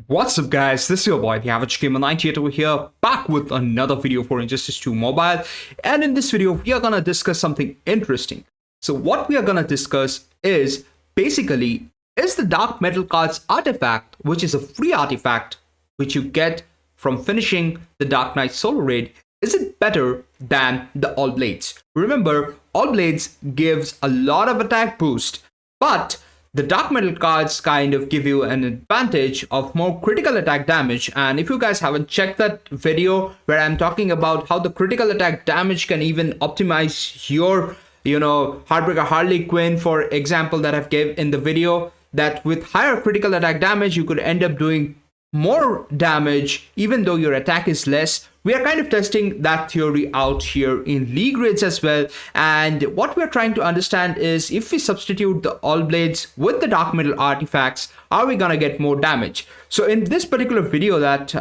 What's up guys, this is your boy the Average Gamer 98 over here, back with another video for Injustice 2 Mobile. And in this video we are gonna discuss something interesting. So what we are gonna discuss is basically, is the Dark Metal Cards artifact, which is a free artifact which you get from finishing the Dark Knight solo raid, is it better than the All Blades? Remember, All Blades gives a lot of attack boost, but the Dark Metal cards kind of give you an advantage of more critical attack damage. And if you guys haven't checked that video where I'm talking about how the critical attack damage can even optimize your, Heartbreaker Harley Quinn, for example, that I've gave in the video, that with higher critical attack damage, you could end up doing more damage even though your attack is less. We are kind of testing that theory out here in league raids as well, and what we're trying to understand is, if we substitute the All Blades with the Dark Metal artifacts, are we gonna get more damage? So in this particular video that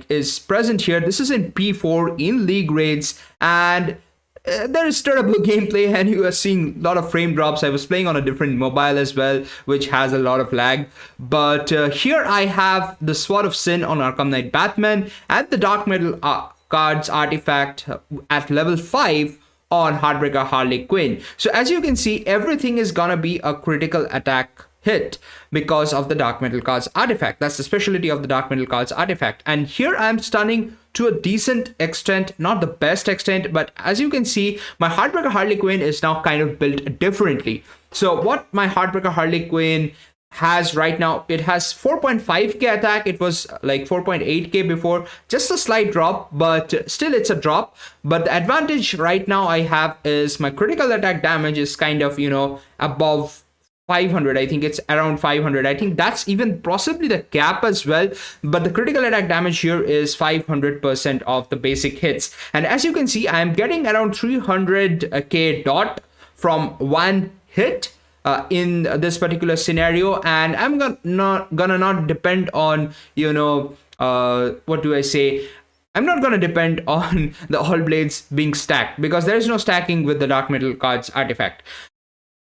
is present here, this is in P4 in league raids, and there is terrible gameplay and you are seeing a lot of frame drops. I was playing on a different mobile as well, which has a lot of lag. But here I have the Sword of Sin on Arkham Knight Batman and the Dark Metal cards artifact at level 5 on Heartbreaker Harley Quinn. So as you can see, everything is gonna be a critical attack hit because of the Dark Metal cards artifact. That's the specialty of the Dark Metal cards artifact. And here I'm stunning to a decent extent, not the best extent, but as you can see, my Heartbreaker Harley Quinn is now kind of built differently. So what my Heartbreaker Harley Quinn has right now, it has 4.5k attack. It was like 4.8k before, just a slight drop, but still it's a drop. But the advantage right now I have is my critical attack damage is kind of, above 500. I think it's around 500. I think that's even possibly the cap as well, but the critical attack damage here is 500% of the basic hits. And as you can see, I'm getting around 300k dot from one hit in this particular scenario, and I'm gonna not depend on, what do I say, I'm not going to depend on the All Blades being stacked, because there is no stacking with the Dark Metal cards artifact.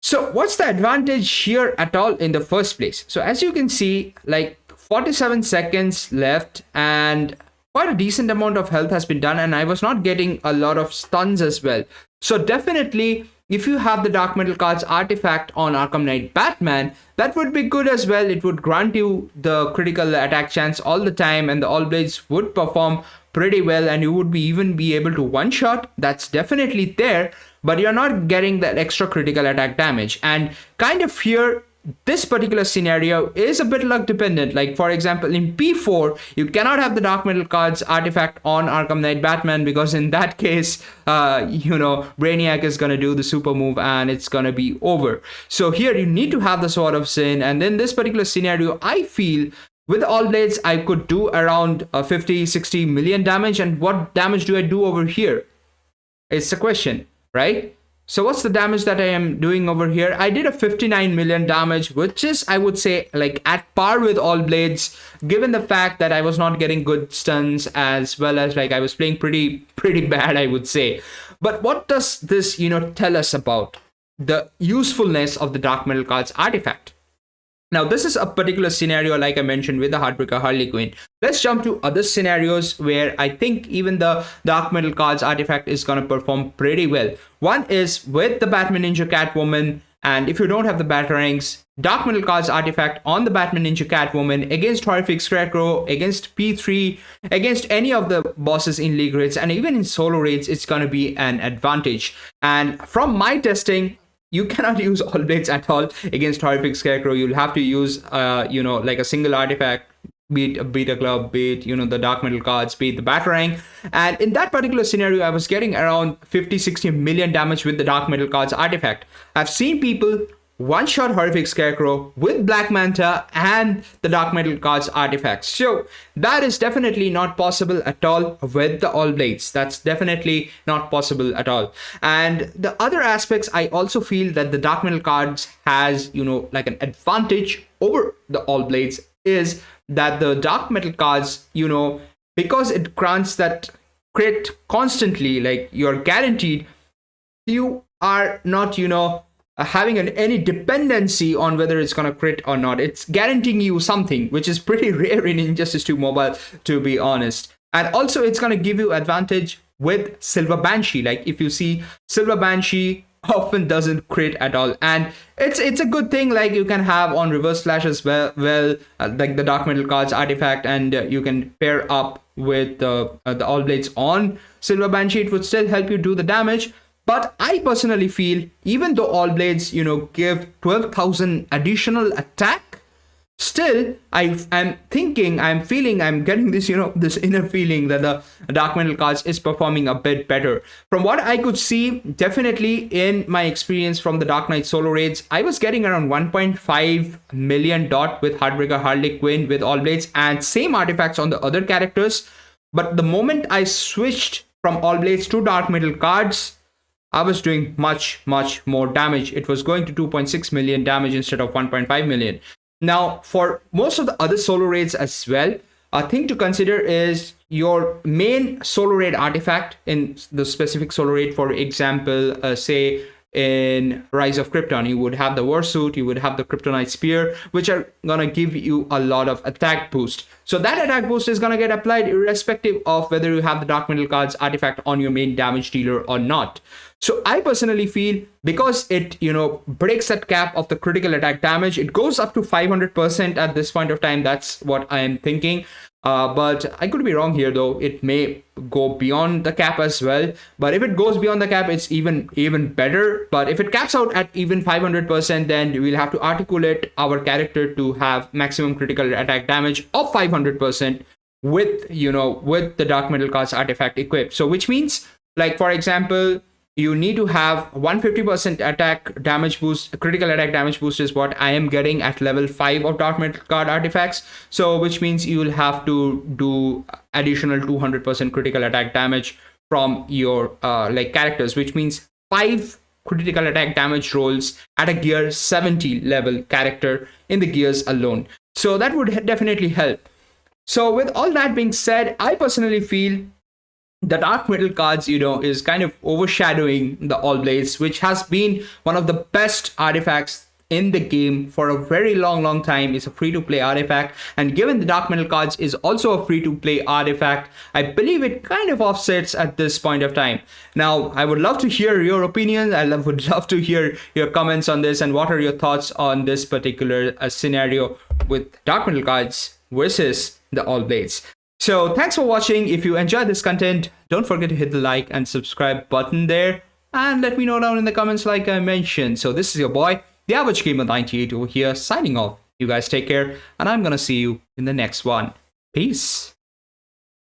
So what's the advantage here at all in the first place? So as you can see, like 47 seconds left and quite a decent amount of health has been done, and I was not getting a lot of stuns as well. So definitely, if you have the Dark Metal cards artifact on Arkham Knight Batman, that would be good as well. It would grant you the critical attack chance all the time, and the All Blades would perform pretty well, and you would even be able to one-shot. That's definitely there, but you're not getting that extra critical attack damage. And kind of here, this particular scenario is a bit luck dependent. Like for example, in P4, you cannot have the Dark Metal cards artifact on Arkham Knight Batman, because in that case, Brainiac is gonna do the super move and it's gonna be over. So here you need to have the Sword of Sin, and in this particular scenario, I feel with All Blades, I could do around 50-60 million damage. And what damage do I do over here? It's a question, right? So what's the damage that I am doing over here? I did a 59 million damage, which is, I would say, like at par with All Blades, given the fact that I was not getting good stuns, as well as like I was playing pretty bad, I would say. But what does this, tell us about the usefulness of the Dark Metal cards artifact? Now, this is a particular scenario, like I mentioned, with the Heartbreaker Harley Quinn. Let's jump to other scenarios where I think even the Dark Metal cards artifact is going to perform pretty well. One is with the Batman Ninja Catwoman, and if you don't have the Batarangs, Dark Metal cards artifact on the Batman Ninja Catwoman against Horrific Scarecrow, against P3, against any of the bosses in league raids, and even in solo raids, it's going to be an advantage. And from my testing, you cannot use All Blades at all against Horrific Scarecrow. You'll have to use, like a single artifact, be it a Beta Club, be it, the Dark Metal cards, be it the Batarang. And in that particular scenario, I was getting around 50-60 million damage with the Dark Metal cards artifact. I've seen people one-shot Horrific Scarecrow with Black Manta and the Dark Metal cards artifacts. So that is definitely not possible at all with the All Blades. That's definitely not possible at all. And the other aspects, I also feel that the Dark Metal cards has, like an advantage over the All Blades, is that the Dark Metal cards, because it grants that crit constantly, like you're guaranteed, you are not, any dependency on whether it's going to crit or not. It's guaranteeing you something, which is pretty rare in Injustice 2 Mobile, to be honest. And also it's going to give you advantage with Silver Banshee. Like if you see, Silver Banshee often doesn't crit at all, and it's a good thing. Like you can have on Reverse Flash as well, like the Dark Metal Cards artifact, and you can pair up with the All Blades on Silver Banshee. It would still help you do the damage. But I personally feel, even though All Blades, give 12,000 additional attack, still I'm getting this, this inner feeling that the Dark Metal Cards is performing a bit better. From what I could see, definitely in my experience from the Dark Knight solo raids, I was getting around 1.5 million dot with Heartbreaker, Harley Quinn, with All Blades, and same artifacts on the other characters. But the moment I switched from All Blades to Dark Metal Cards, I was doing much more damage. It was going to 2.6 million damage instead of 1.5 million. Now, for most of the other solo raids as well, a thing to consider is your main solo raid artifact in the specific solo raid. For example, say in Rise of Krypton, you would have the Warsuit, you would have the Kryptonite Spear, which are gonna give you a lot of attack boost. So that attack boost is gonna get applied irrespective of whether you have the Dark Metal Cards artifact on your main damage dealer or not. So I personally feel, because it, breaks that cap of the critical attack damage, it goes up to 500% at this point of time. That's what I am thinking. But I could be wrong here, though. It may go beyond the cap as well. But if it goes beyond the cap, it's even better. But if it caps out at even 500%, then we'll have to articulate our character to have maximum critical attack damage of 500% with, with the Dark Metal Cards artifact equipped. So which means, like, for example, you need to have 150% attack damage boost. Critical attack damage boost is what I am getting at level 5 of Dark Metal Card artifacts. So which means you will have to do additional 200% critical attack damage from your characters, which means 5 critical attack damage rolls at a gear 70 level character in the gears alone. So that would definitely help. So with all that being said, I personally feel the Dark Metal Cards, is kind of overshadowing the All Blades, which has been one of the best artifacts in the game for a very long time. It's a free-to-play artifact, and given the Dark Metal Cards is also a free-to-play artifact, I believe it kind of offsets at this point of time. Now, I would love to hear your opinions. I would love to hear your comments on this, and what are your thoughts on this particular scenario with Dark Metal Cards versus the All Blades. So thanks for watching. If you enjoyed this content, don't forget to hit the like and subscribe button there, and let me know down in the comments like I mentioned. So this is your boy, the Average Gamer 98 over here, signing off. You guys take care, and I'm gonna see you in the next one. Peace.